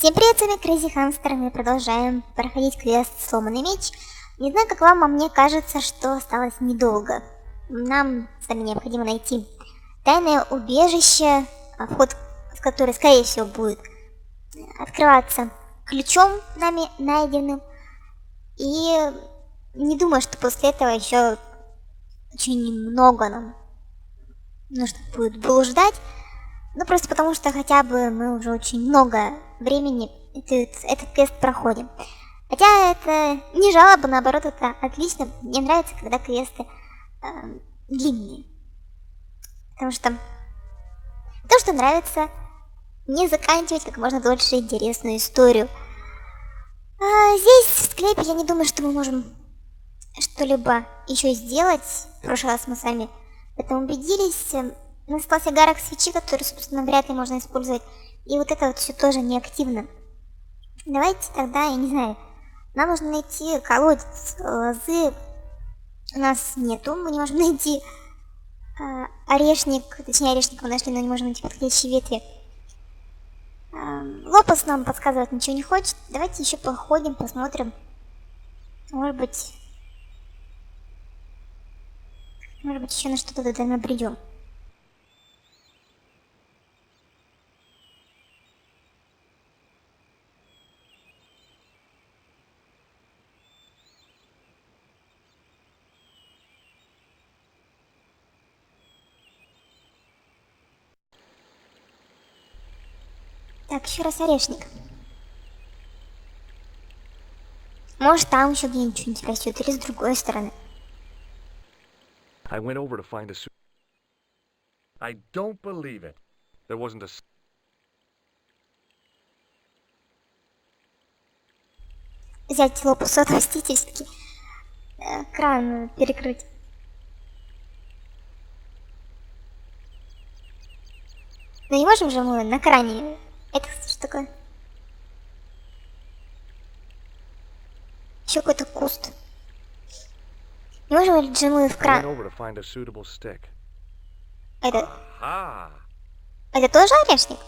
Всем привет, с вами Crazy Hamster, мы продолжаем проходить квест «Сломанный меч». Не знаю, как вам, а мне кажется, что осталось недолго. Нам с вами необходимо найти тайное убежище, вход в которое, скорее всего, будет открываться ключом нами найденным. И не думаю, что после этого еще очень много нам нужно будет блуждать. Ну, просто потому что хотя бы мы уже очень много времени этот квест проходим. Хотя это не жалоба, наоборот, это отлично. Мне нравится, когда квесты длинные. Потому что нравится не заканчивать как можно дольше интересную историю. Здесь, в склепе, я не думаю, что мы можем что-либо еще сделать. В прошлый раз мы с вами в этом убедились. Остался огарок свечи, который, собственно, вряд ли можно использовать. И вот это вот все тоже неактивно. Давайте тогда, я не знаю, нам нужно найти колодец. Лозы у нас нету, мы не можем найти орешник. Точнее, орешник мы нашли, но не можем найти подходящие ветви. Лопас нам подсказывать ничего не хочет. Давайте еще походим, посмотрим. Может быть еще на что-то тогда набредем. Так, еще раз орешник. Может, там еще где-нибудь что-нибудь растет, или с другой стороны. I went over to find a suit. I don't believe it. There wasn't a... Взять лопус, отпустите все-таки. Кран перекрыть. Ну не можем же мы на кране. Это что такое? Еще какой-то куст. Не можем ли же мы в кран? Это тоже орешник?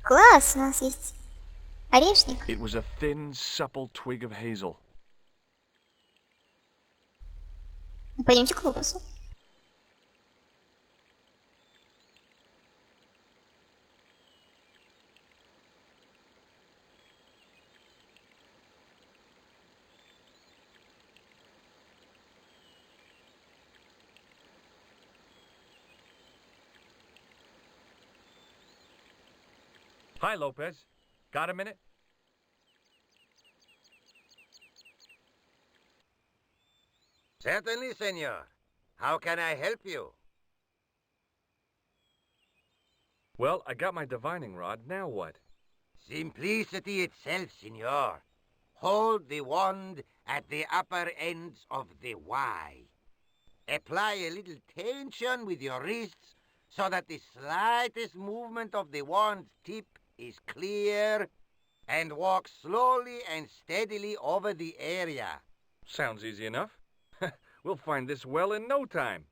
Класс, у нас есть орешник. It was a thin, supple twig of hazel. Пойдемте к лопусу. Hi, Lopez. Got a minute? Certainly, senor. How can I help you? Well, I got my divining rod. Now what? Simplicity itself, senor. Hold the wand at the upper ends of the Y. Apply a little tension with your wrists so that the slightest movement of the wand's tip is clear, and walk slowly and steadily over the area. Sounds easy enough. We'll find this well in no time.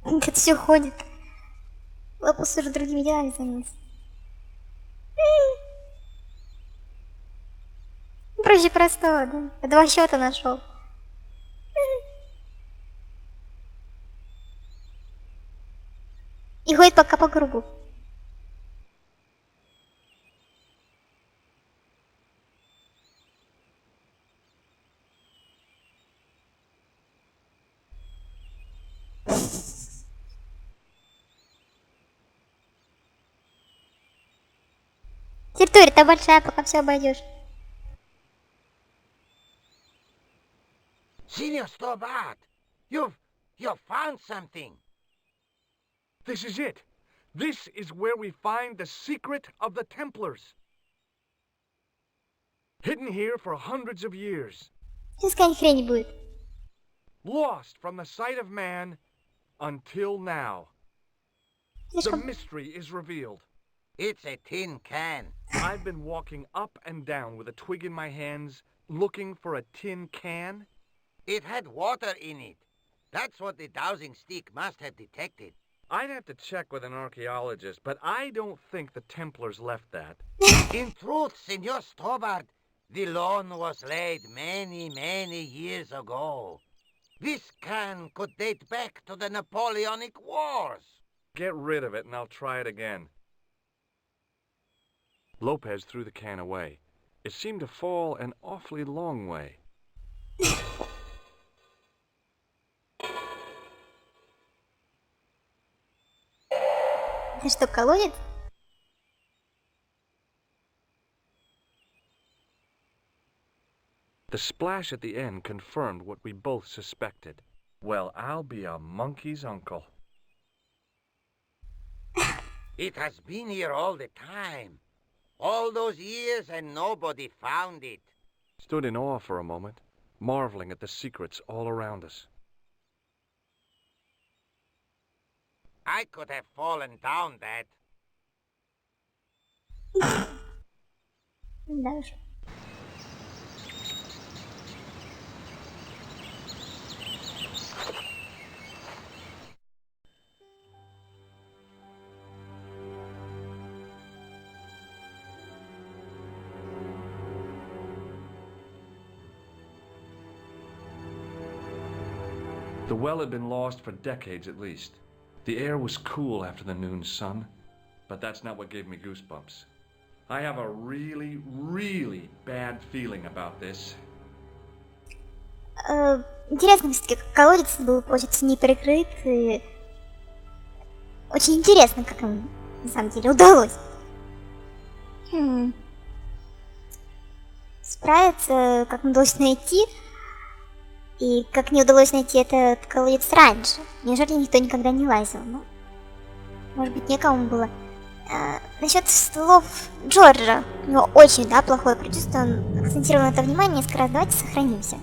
Тут все ходит. Лопус уже другими делами занялся. Проще простого, да? Два счета нашел. И ходит пока по кругу. Территория-то большая, пока все обойдешь. Senor, stop that! You've found something. This is it. This is where we find the secret of the Templars. Hidden here for hundreds of years. Сейчас какая-нибудь хрень будет. Lost from the sight of man until now. The Слишком... mystery is revealed. It's a tin can. I've been walking up and down with a twig in my hands, looking for a tin can. It had water in it. That's what the dowsing stick must have detected. I'd have to check with an archaeologist, but I don't think the Templars left that. In truth, Senor Stobart, the loan was laid many, many years ago. This can could date back to the Napoleonic Wars. Get rid of it and I'll try it again. Lopez threw the can away. It seemed to fall an awfully long way. Это что, колодец? The splash at the end confirmed what we both suspected. Well, I'll be a monkey's uncle. It has been here all the time. All those years and nobody found it. Stood in awe for a moment, marveling at the secrets all around us. I could have fallen down that. Да уж. The well had been lost for decades at least. The air was cool after the noon sun, but that's not what gave me goosebumps. I have a really, really bad feeling about this. Интересно, все-таки, как колодец был, получается, не прикрыт, и очень интересно, как им на самом деле удалось. Справиться, как им удалось найти, и как не удалось найти этот колодец раньше. Неужели никто никогда не лазил? Ну, может быть, некому было. Насчет слов Джорджа. У него очень, да, плохое предчувствие. Он акцентировал на это внимание несколько раз. Давайте сохранимся.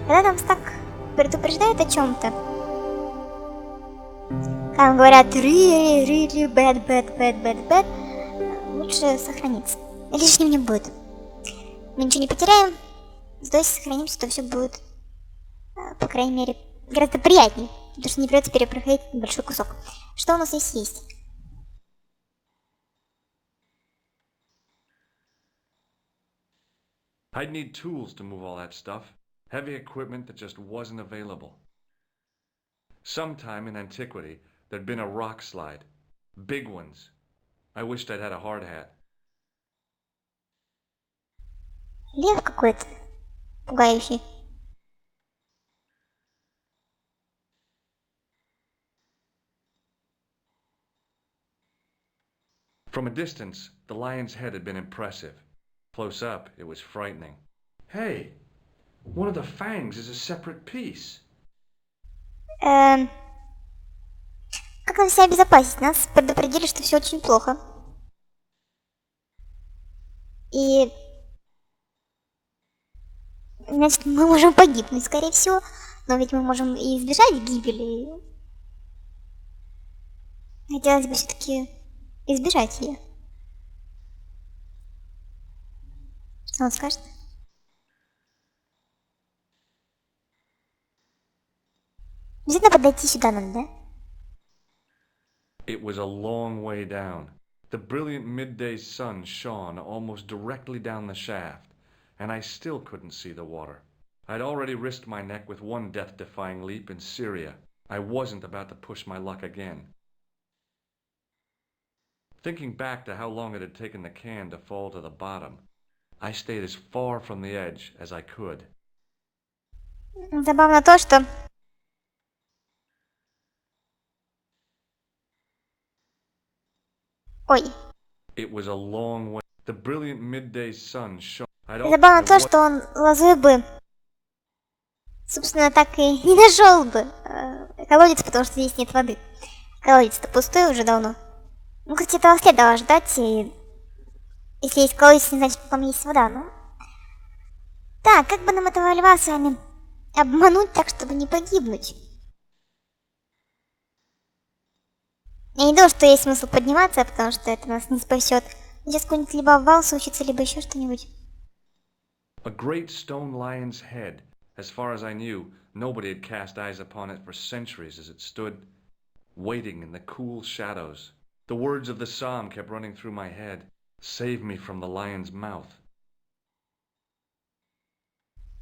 Когда нас так предупреждают о чем-то, когда говорят really bad, лучше сохраниться. Лишним не будет. Мы ничего не потеряем. Зато если сохранимся, то все будет, по крайней мере, гораздо приятнее. Потому что не придется перепроходить большой кусок. Что у нас здесь есть? I'd need tools to move all that stuff. Heavy equipment that just wasn't available. Sometime in antiquity, there'd been a rock slide. Big ones. I wished I'd had a hard hat. Лев какой-то. Пугающий. From a distance, the lion's head had been impressive. Close up, it was frightening. Hey, one of the fangs is a separate piece. Как нам себя обезопасить? Нас предупредили, что все очень плохо. И... значит, мы можем погибнуть, скорее всего. Но ведь мы можем и избежать гибели. Хотелось бы все-таки избежать ее. Что он скажет? Обязательно подойти сюда надо, да? It was a long way down. The brilliant midday sun shone almost directly down the shaft, and I still couldn't see the water. I'd already risked my neck with one death-defying leap in Syria. I wasn't about to push my luck again. Thinking back to how long it had taken the can to fall to the bottom, I stayed as far from the edge as I could. Забавно то, что... Ой. It was a long way. The brilliant midday sun shone. Забавно то, что он лозой бы, собственно, так и не нашел бы колодец, потому что здесь нет воды. Колодец-то пустой уже давно. Ну, кстати, этого следовало ждать, и... если есть колодец, не значит, что там есть вода, ну... Да, как бы нам этого льва с вами обмануть так, чтобы не погибнуть? Я не думаю, что есть смысл подниматься, потому что это нас не спасет. Сейчас какой-нибудь либо обвал случится, либо еще что-нибудь. A great stone lion's head. As far as I knew, nobody had cast eyes upon it for centuries as it stood, waiting in the cool shadows. The words of the psalm kept running through my head. Save me from the lion's mouth.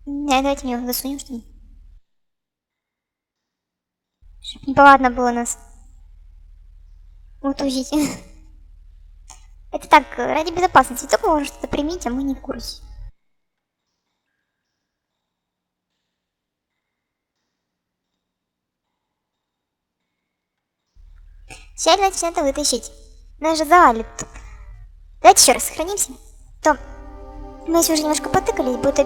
Давайте мне высунем что-нибудь. Чтоб неповадно было нас утузить. Это так, ради безопасности. Только вы что-то примите, а мы не в курсе. Сейчас начнем это вытащить. Нас же завалит тут. Давайте еще раз сохранимся. То мы если уже немножко потыкались, будет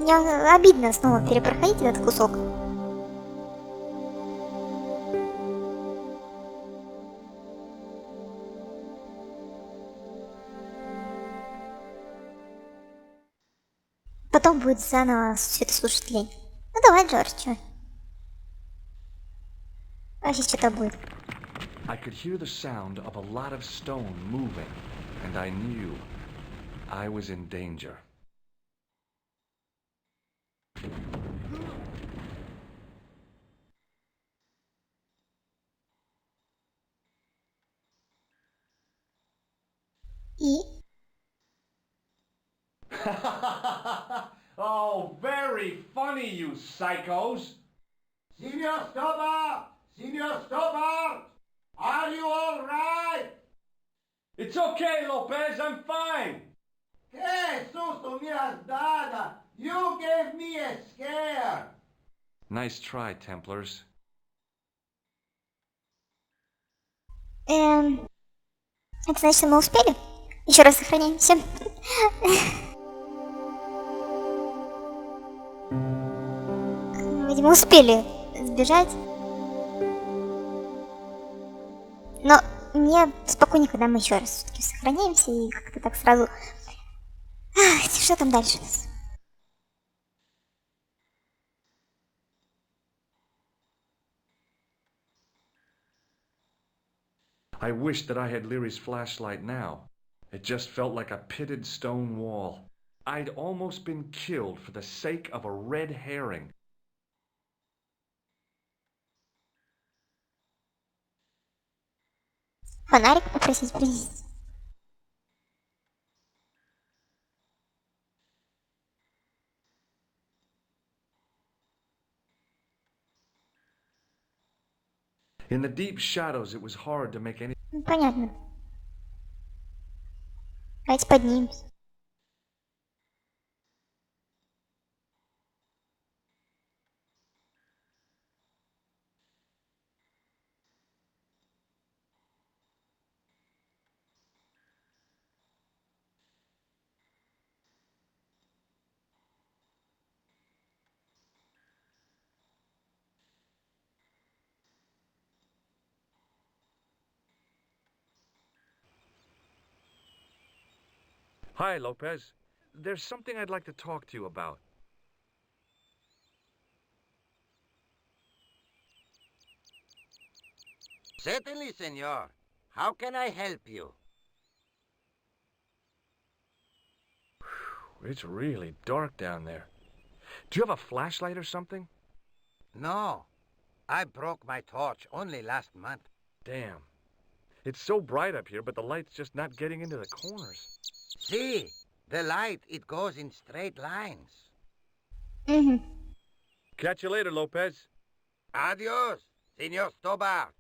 обидно снова перепроходить этот кусок. Потом будет заново все это слушать лень. Ну давай, Джордж, чё? А сейчас что-то будет. I could hear the sound of a lot of stone moving, and I knew I was in danger. И... Oh, very funny, you psychos! Signor Stobart! Signor Stobart! Are you all right? It's okay, Lopez, I'm fine! Que susto me has dado! You gave me a scare! Nice try, Templars. Это значит, мы успели? Еще раз сохраняемся. Видимо, успели сбежать. Но мне спокойнее, когда мы еще раз все-таки сохраняемся и как-то так сразу... что там дальше у нас? I wish that I had Leary's flashlight now. It just felt like a pitted stone wall. I'd almost been killed for the sake of a red herring. Фонарик попросить принести. In the deep shadows, it was hard to make any... Ну, понятно. Давайте поднимемся. Hi, Lopez. There's something I'd like to talk to you about. Certainly, senor. How can I help you? It's really dark down there. Do you have a flashlight or something? No. I broke my torch only last month. Damn. It's so bright up here, but the light's just not getting into the corners. See, the light, it goes in straight lines. Угу. Catch you later, Lopez. Adios, Senor Stobart.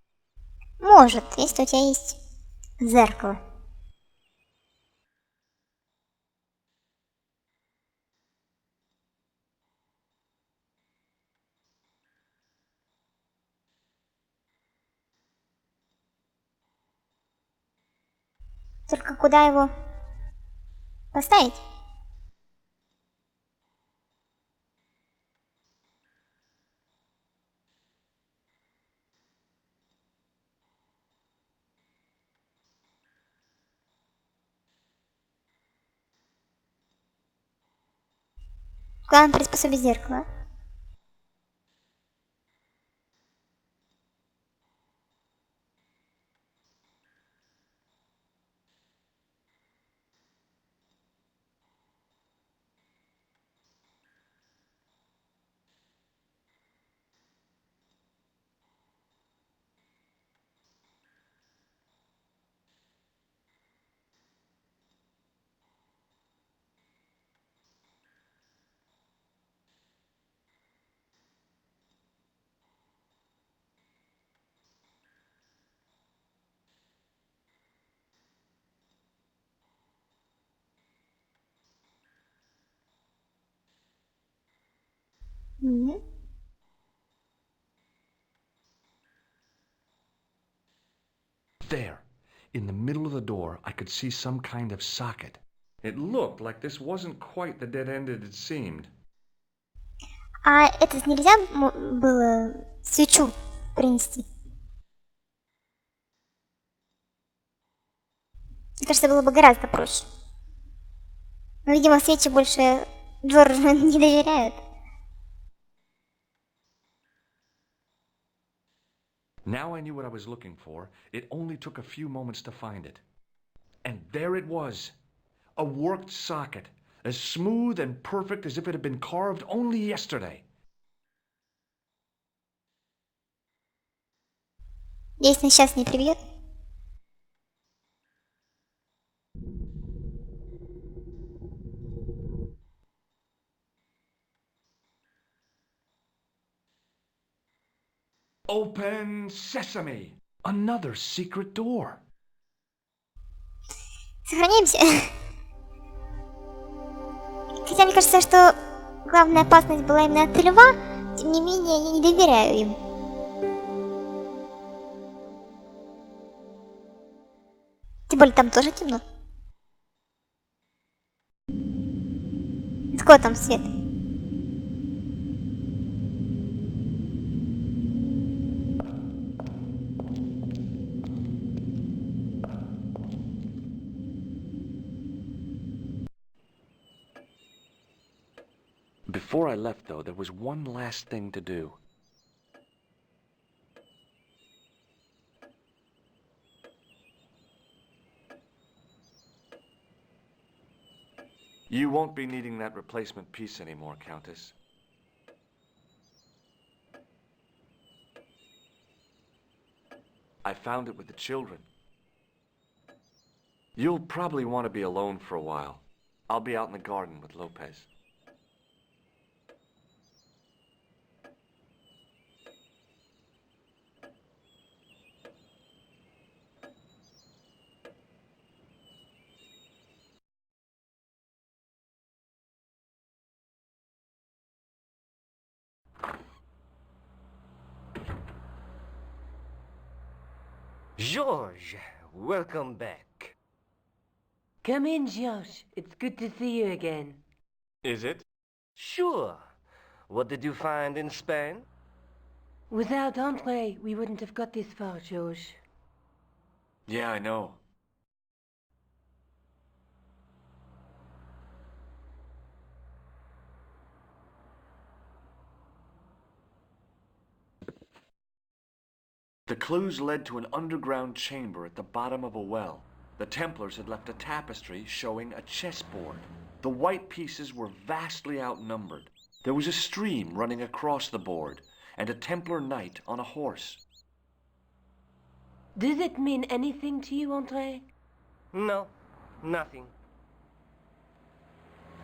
Может, если у тебя есть зеркало. Только куда его поставить? Главное приспособить зеркало. Мгм. There, in the middle of the door, I could see some kind of socket. It looked like this wasn't quite the dead end it had seemed. А это нельзя было свечу принести? Мне кажется, было бы гораздо проще. Но, видимо, свечи больше Джорджу не доверяют. Now I knew what I was looking for. It only took a few moments to find it. And there it was. A worked socket, as smooth and perfect as if it had been carved only yesterday. Если сейчас не прибьет. Open sesame! Another secret door. Сохраняемся. Хотя мне кажется, что главная опасность была именно от льва, тем не менее я не доверяю им. Тем более там тоже темно. Сколько там свет? Before I left, though, there was one last thing to do. You won't be needing that replacement piece anymore, Countess. I found it with the children. You'll probably want to be alone for a while. I'll be out in the garden with Lopez. George, welcome back. Come in, Josh. It's good to see you again. Is it? Sure. What did you find in Spain? Without Andre, we wouldn't have got this far, Josh. Yeah, I know. The clues led to an underground chamber at the bottom of a well. The Templars had left a tapestry showing a chessboard. The white pieces were vastly outnumbered. There was a stream running across the board, and a Templar knight on a horse. Does it mean anything to you, Andre? No, nothing.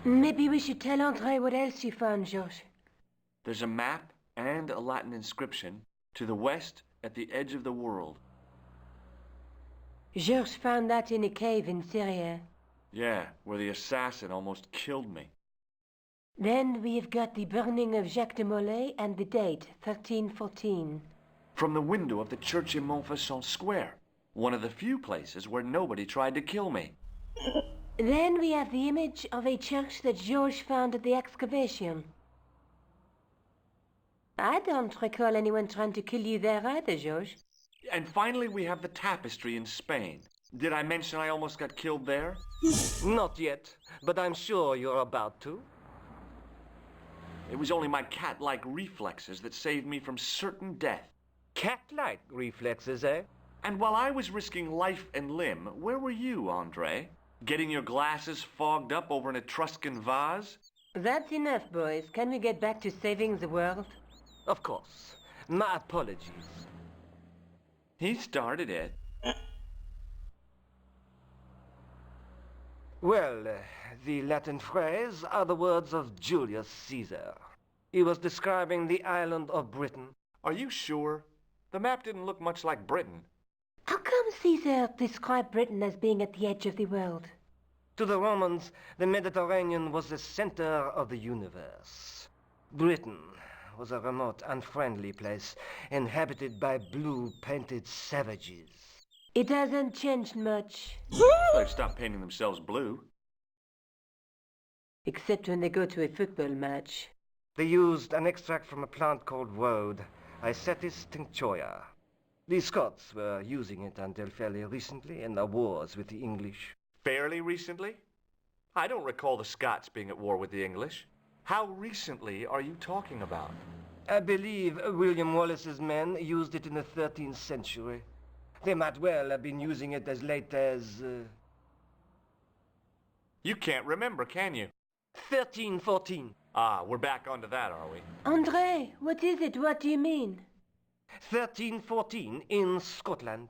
Maybe we should tell Andre what else you found, Josh. There's a map and a Latin inscription to the west at the edge of the world. George found that in a cave in Syria. Yeah, where the assassin almost killed me. Then we have got the burning of Jacques de Molay and the date, 1314. From the window of the church in Montfaucon Square, one of the few places where nobody tried to kill me. Then we have the image of a church that George found at the excavation. I don't recall anyone trying to kill you there either, George. And finally we have the tapestry in Spain. Did I mention I almost got killed there? Not yet, but I'm sure you're about to. It was only my cat-like reflexes that saved me from certain death. Cat-like reflexes, eh? And while I was risking life and limb, where were you, Andre? Getting your glasses fogged up over an Etruscan vase? That's enough, boys. Can we get back to saving the world? Of course. My apologies. He started it. Well, the Latin phrase are the words of Julius Caesar. He was describing the island of Britain. Are you sure? The map didn't look much like Britain. How come Caesar described Britain as being at the edge of the world? To the Romans, the Mediterranean was the center of the universe. Britain was a remote, unfriendly place inhabited by blue-painted savages. It hasn't changed much. They've stopped painting themselves blue. Except when they go to a football match. They used an extract from a plant called woad, Isetis tinctoria. The Scots were using it until fairly recently in their wars with the English. Fairly recently? I don't recall the Scots being at war with the English. How recently are you talking about? I believe William Wallace's men used it in the 13th century. They might well have been using it as late as... You can't remember, can you? 1314. Ah, we're back onto that, are we? Andre, what is it? What do you mean? 1314 in Scotland.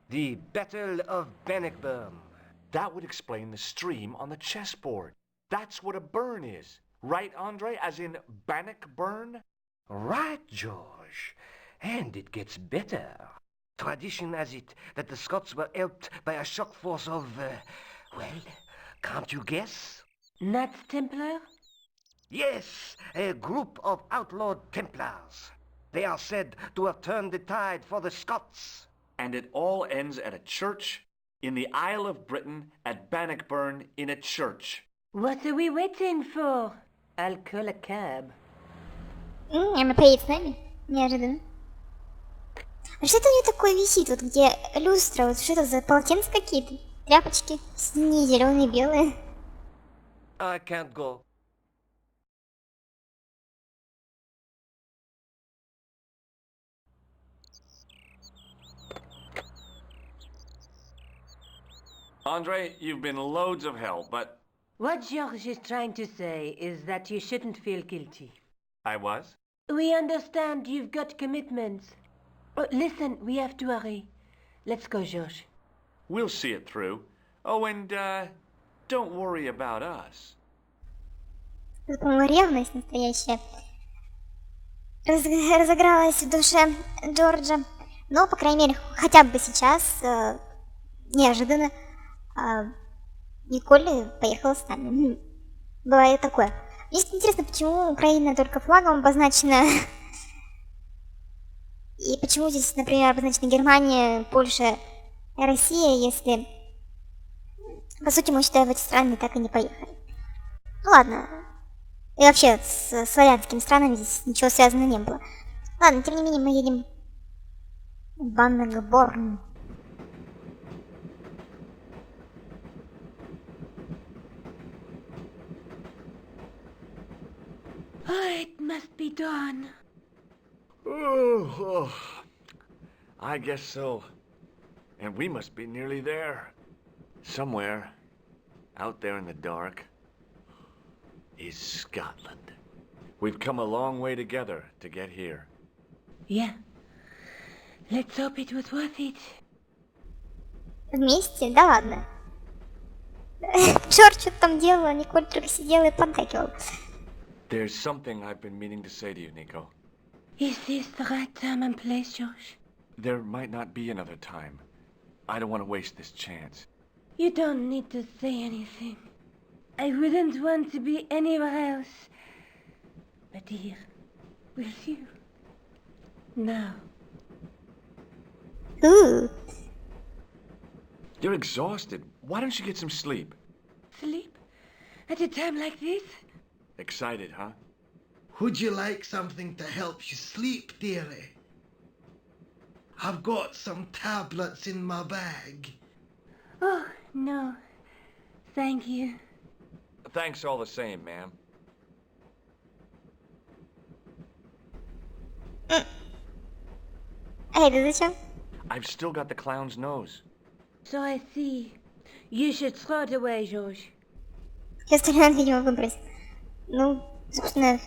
The Battle of Bannockburn. That would explain the stream on the chessboard. That's what a burn is. Right, Andre? As in Bannockburn? Right, George. And it gets better. Tradition has it that the Scots were helped by a shock force of, well, can't you guess? Knights Templar? Yes, a group of outlawed Templars. They are said to have turned the tide for the Scots. And it all ends at a church in the Isle of Britain at Bannockburn in a church. What are we waiting for? I'll call a cab. Она поедет с нами? Неожиданно. А что это у нее такое висит? Вот где люстра? Вот что это за полотенца какие-то? Тряпочки? Синие, зеленые, белые. I can't go. Andre, you've been loads of help, but... What George is trying to say is that you shouldn't feel guilty. I was? We understand you've got commitments. Oh, listen, we have to hurry. Let's go, George. We'll see it through. Oh, and, don't worry about us. Тут, по-моему, ревность настоящая разыгралась в душе Джорджа. Но, по крайней мере, хотя бы сейчас, неожиданно, Николь поехала с нами. Бывает такое. Мне интересно, почему Украина только флагом обозначена, и почему здесь, например, обозначена Германия, Польша, Россия, если, по сути, мы сюда в эти страны так и не поехали. Ну ладно. И вообще, с славянскими странами здесь ничего связано не было. Ладно, тем не менее, мы едем в Банноckburn. Oh, it must be dawn. Oh, I guess so. And we must be nearly there. Somewhere, out there in the dark, is Scotland. We've come a long way together to get here. Yeah. Let's hope it was worth it. Вместе? Да ладно. Джордж что-то там делала, Николь только сидела и поддакивала. There's something I've been meaning to say to you, Nico. Is this the right time and place, George? There might not be another time. I don't want to waste this chance. You don't need to say anything. I wouldn't want to be anywhere else. But here, with you. Now. Ooh. You're exhausted. Why don't you get some sleep? Sleep? At a time like this? Excited, huh? Would you like something to help you sleep, dearie? I've got some tablets in my bag. Oh, no. Thank you. Thanks all the same, ma'am. А это зачем? I've still got the clown's nose. So I see. You should throw it away, George. Все остальное надо, видимо, выбрать. Ну, собственно...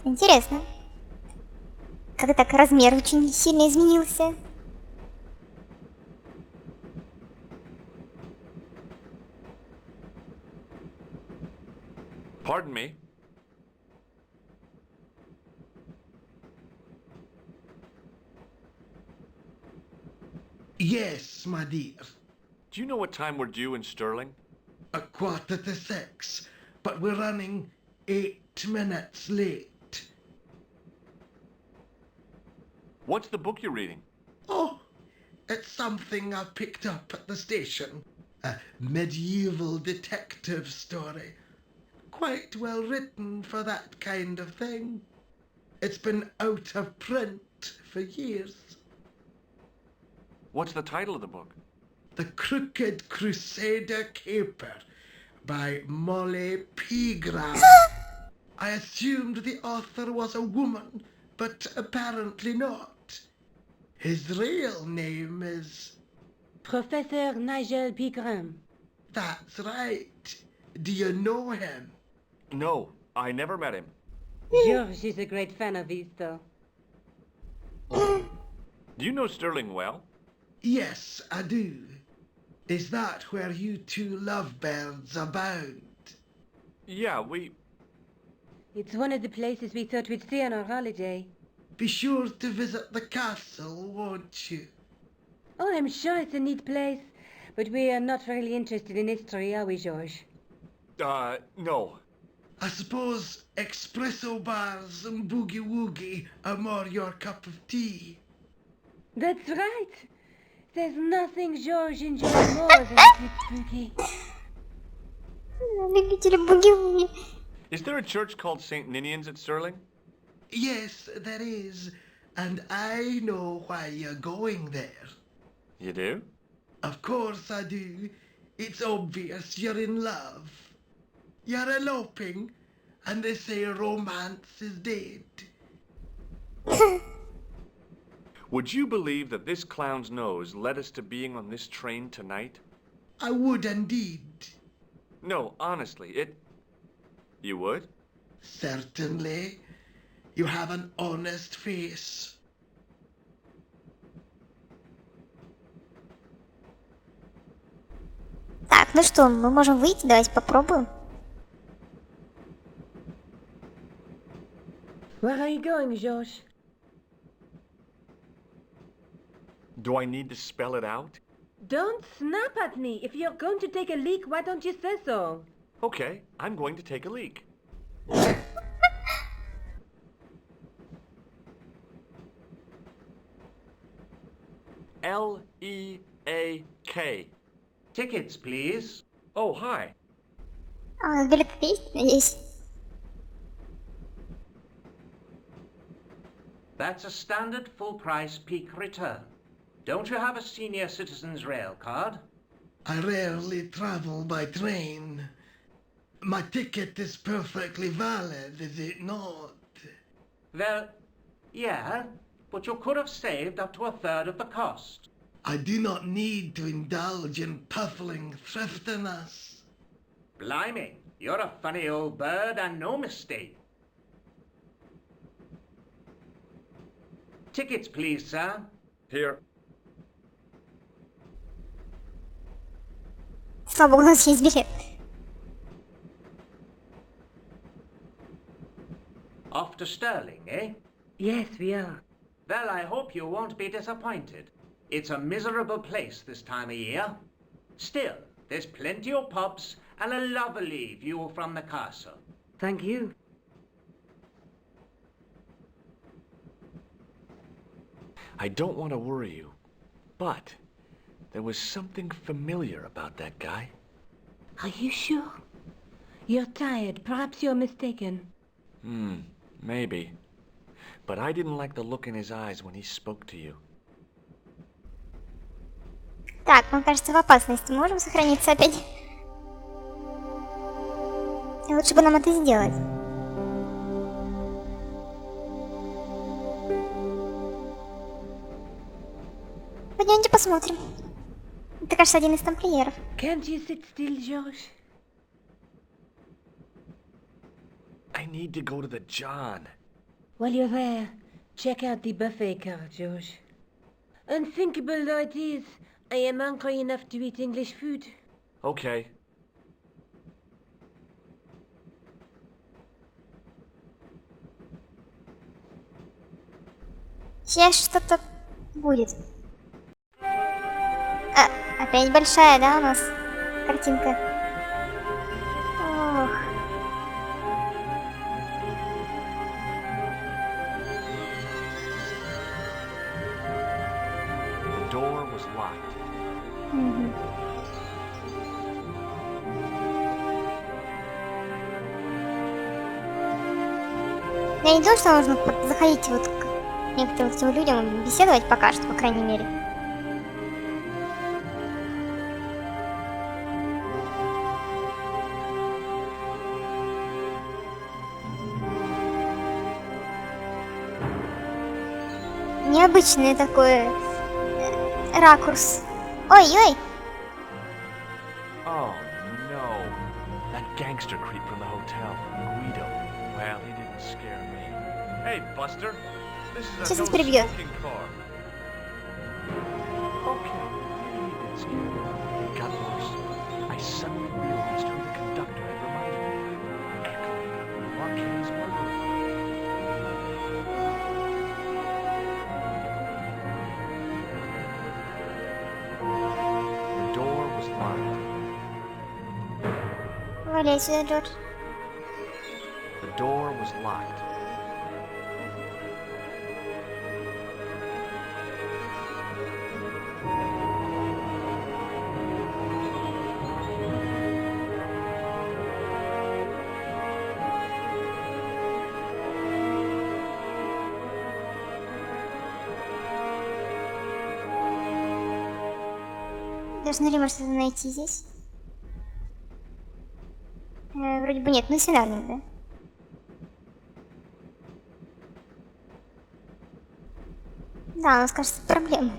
Интересно. Как так размер очень сильно изменился. Pardon me. Yes, my dear. Do you know what time we're due in Sterling? 6:15, but we're running 8 minutes late. What's the book you're reading? Oh, it's something I picked up at the station. A medieval detective story. Quite well written for that kind of thing. It's been out of print for years. What's the title of the book? The Crooked Crusader Caper by Molly Pegram. I assumed the author was a woman, but apparently not. His real name is... Professor Nigel Pegram. That's right. Do you know him? No, I never met him. George is a great fan of his, though. Do you know Sterling well? Yes, I do. Is that where you two lovebirds abound? Yeah, It's one of the places we thought we'd see on our holiday. Be sure to visit the castle, won't you? Oh, I'm sure it's a neat place, but we are not really interested in history, are we, George? No. I suppose espresso bars and boogie-woogie are more your cup of tea. That's right. There's nothing George enjoys more than a good boogie. Любители буги-вуги. Is there a church called St. Ninian's at Sterling? Yes, there is, and I know why you're going there. You do? Of course I do. It's obvious you're in love. You're eloping, and they say romance is dead. Would you believe that this clown's nose led us to being on this train tonight? I would indeed. No, honestly, You would? Certainly. You have an honest face. Так, ну что, мы можем выйти, давайте попробуем. Where are you going, George? Do I need to spell it out? Don't snap at me. If you're going to take a leak, why don't you say so? Okay, I'm going to take a leak. L-E-A-K. Tickets, please. Oh, hi. А, билеты есть, надеюсь. That's a standard full-price peak return. Don't you have a senior citizen's rail card? I rarely travel by train. My ticket is perfectly valid, is it not? Well, yeah, but you could have saved up to a third of the cost. I do not need to indulge in puffling thriftiness. Blimey, you're a funny old bird and no mistake. Tickets, please, sir. Here. Слава богу, у нас есть билет. Off to Sterling, eh? Yes, we are. Well, I hope you won't be disappointed. It's a miserable place this time of year. Still, there's plenty of pubs and a lovely view from the castle. Thank you. I don't want to worry you, but there was something familiar about that guy. Are you sure? You're tired. Perhaps you're mistaken. Maybe. But I didn't like the look in his eyes when he spoke to you. Так, мы, кажется, в опасности. Можем сохраниться опять? Лучше бы нам это сделать. посмотрим. Это, кажется, один из тамплиеров. Can't you sit still, George? I need to go to the John. While you're there, check out the buffet car, George. Unthinkable though it is, I am hungry enough to eat English food. Okay. Сейчас что-то будет. Опять большая, да, у нас картинка? Ох. The door was locked. Мгм. Я не думаю, что нужно заходить вот к некоторым этим людям, беседовать пока что, по крайней мере. Необычный такой ракурс. Ой-ой! Oh, no. That gangster creep from the hotel, Guido. Well, he didn't scare me. Hey, Buster. This is a Сейчас no нас перебьет. smoking car. Okay, maybe he did scare me. It got worse. I suddenly realized who the conductor had reminded me of. Echoing Marquet's murder. The door was locked. Валяй сюда, Джордж. The door was locked. Должны ли мы что-то найти здесь? Вроде бы нет, ну свинарник, да? Да, у нас, кажется, проблемы.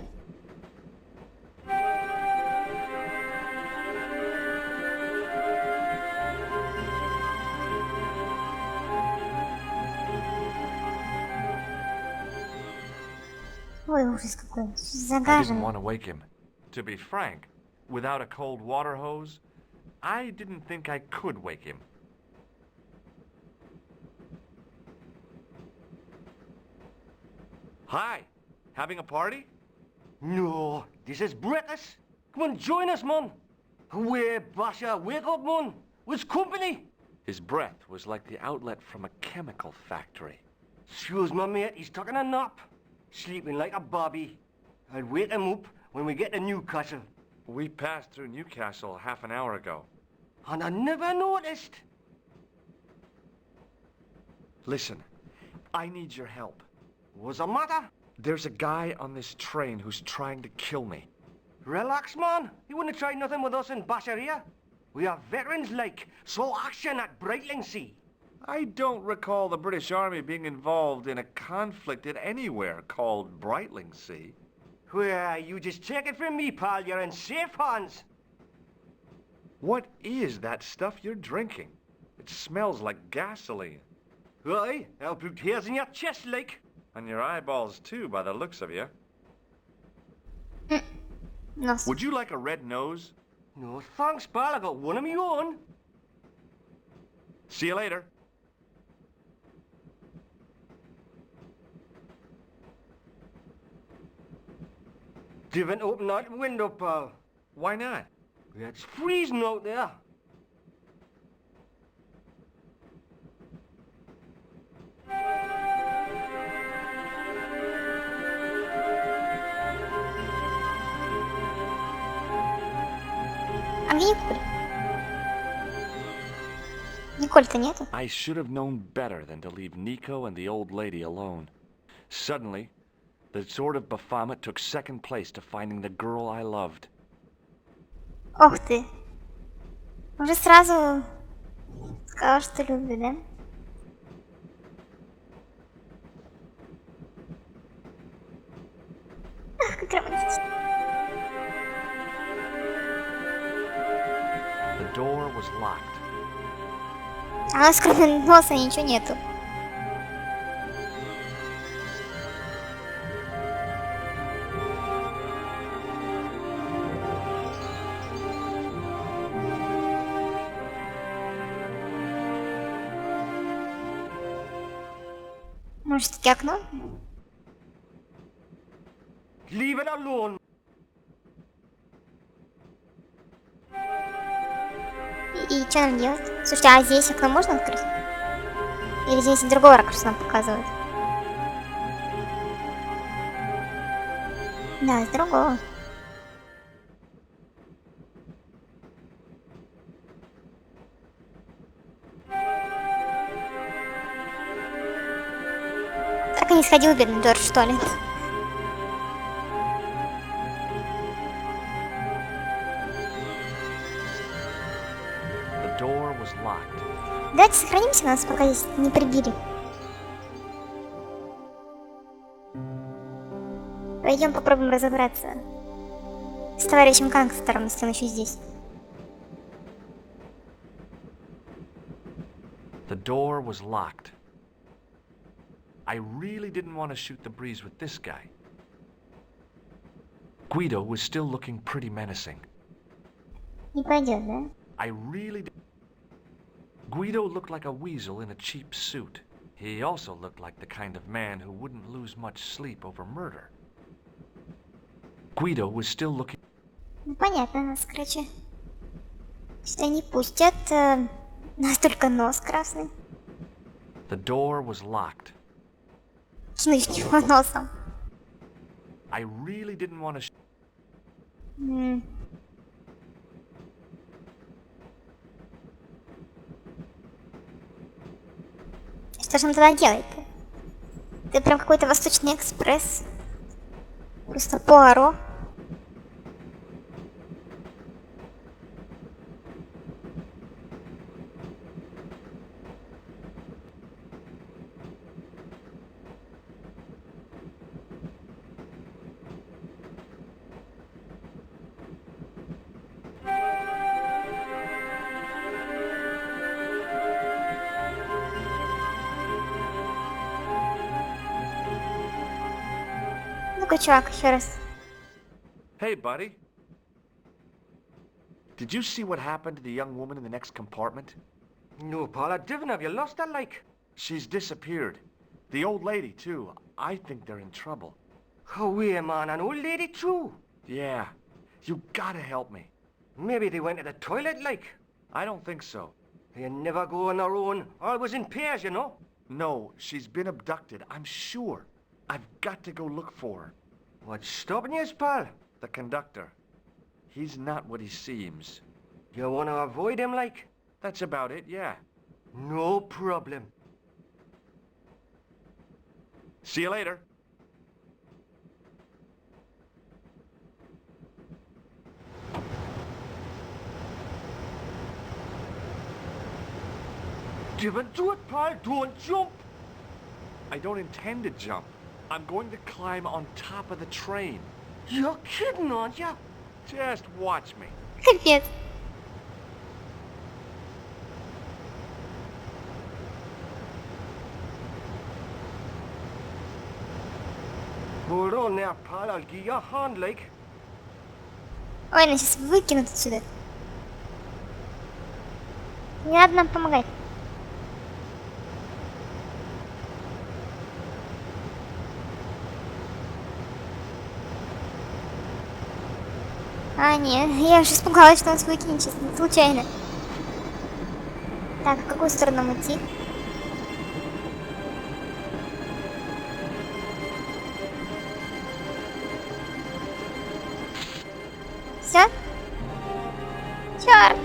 Ой, ужас какой. I didn't Загажен. want to wake him. To be frank, without a cold water hose, I didn't think I could wake him. Hi, having a party? No, this is British. Come on, join us, man. Away, Basha, wake up, man. It's company. His breath was like the outlet from a chemical factory. Excuse me, mate, he's taking a nap. Sleeping like a bobby. I'll wake him up when we get to Newcastle. We passed through Newcastle half an hour ago. And I never noticed. Listen, I need your help. What's the matter? There's a guy on this train who's trying to kill me. Relax, man. You wouldn't try nothing with us in Basharia. We are veterans like, so action at Brightlingsea. I don't recall the British Army being involved in a conflict at anywhere called Brightlingsea. Well, you just take it from me, pal. You're in safe hands. What is that stuff you're drinking? It smells like gasoline. Aye, I'll put hairs in your chest, like. On your eyeballs, too, by the looks of you. Нос. Would you like a red nose? No thanks, pal. I got one of my own. See you later. Didn't open that window, pal. Why not? It's freezing out there. А где Николь? Николь-то нету. I should have known better than to leave Nico and the old lady alone. Suddenly, the sword of Baphomet took second place to finding the girl I loved. Ох ты. Уже сразу сказала, что любит, да? Ах, как романтично. The door was locked. А у нас кроме носа ничего нету. Может, все-таки окно? Leave it alone. И что нам делать? Слушайте, а здесь окно можно открыть? Или здесь другой ракурс нам показывают? Да, с другого. Так и не сходил, бедный Джордж, что ли? The door was locked. Давайте сохранимся, нас пока здесь не прибили. Пойдем попробуем разобраться с товарищем гангстером, если он еще здесь. The door was locked. I really didn't want to shoot the breeze with this guy. Guido was still looking pretty menacing. Не пойдет, да? I really did. Guido looked like a weasel in a cheap suit. He also looked like the kind of man who wouldn't lose much sleep over murder. Guido was still looking... Ну понятно, нас, короче, что не пустят. У нас только нос красный. The door was locked. С чего носом? I really didn't want to... Что же он тогда делает-то? Ты прям какой-то Восточный экспресс. Просто Пуаро. Ну-ка, чувак, еще раз. Hey, buddy. Did you see what happened to the young woman in the next compartment? No, Paul, I didn't. Have you lost her, like? She's disappeared. The old lady, too. I think they're in trouble. Oh, wait, man, an old lady, too. Yeah. You gotta help me. Maybe they went to the toilet, like. I don't think so. They never go on their own. Always in pairs, you know. No, she's been abducted, I'm sure. I've got to go look for her. What's stopping you, pal? The conductor. He's not what he seems. You want to avoid him, like? That's about it, yeah. No problem. See you later. Don't do it, pal. Don't jump. I don't intend to jump. I'm going to climb on top of the train. You're kidding, aren't you? Just watch me. Капец. Hold on there, pal. I'll give you a hand, like. Ой, нас сейчас выкинут отсюда. Не надо нам помогать. А, нет, я уже испугалась, что нас выкинет сейчас случайно. Так, в какую сторону нам идти? Все? Черт!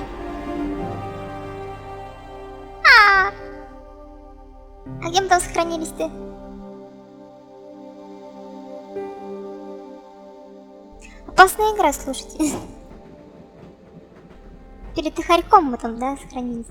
А где мы там сохранились-то? Опасная игра, слушайте. Перед Ихарьком мы там, да, сохранились.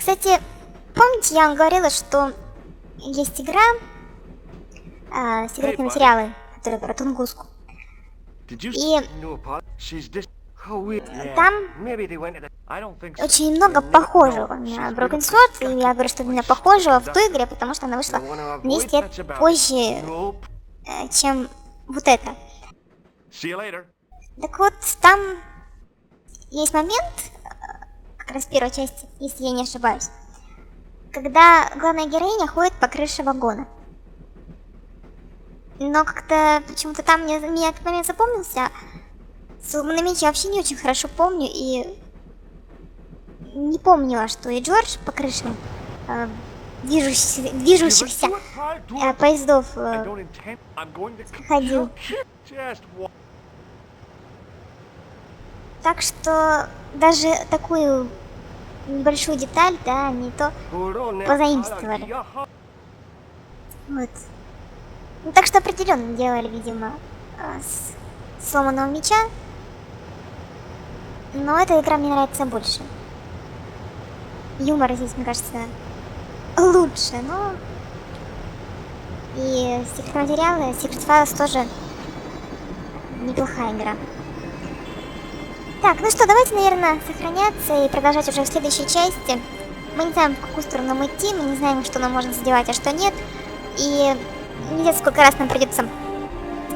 Кстати, помните, я вам говорила, что есть игра секретные материалы, которые про Тунгуску. И там очень много похожего на Broken Sword, и я говорю, что именно похожего в той игре, потому что она вышла 10 лет позже, чем вот это. Так вот, там есть момент, как раз в первой части, если я не ошибаюсь, когда главная героиня ходит по крыше вагона. Но как-то почему-то там мне этот момент запомнился. Сломанный меч я вообще не очень хорошо помню и не помнила, что и Джордж по крышам движущихся поездов ходил. Так что даже такую небольшую деталь, да, не то позаимствовали. Вот. Ну, так что определенно делали, видимо, с сломанного меча. Но эта игра мне нравится больше. Юмор здесь, мне кажется, лучше, но... И секретные материалы, Secret Files тоже неплохая игра. Так, ну что, давайте, наверное, сохраняться и продолжать уже в следующей части. Мы не знаем, в какую сторону нам идти, мы не знаем, что нам можно задевать, а что нет. И не знаю, сколько раз нам придется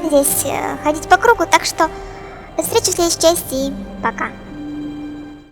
здесь ходить по кругу, так что до встречи в следующей части и пока.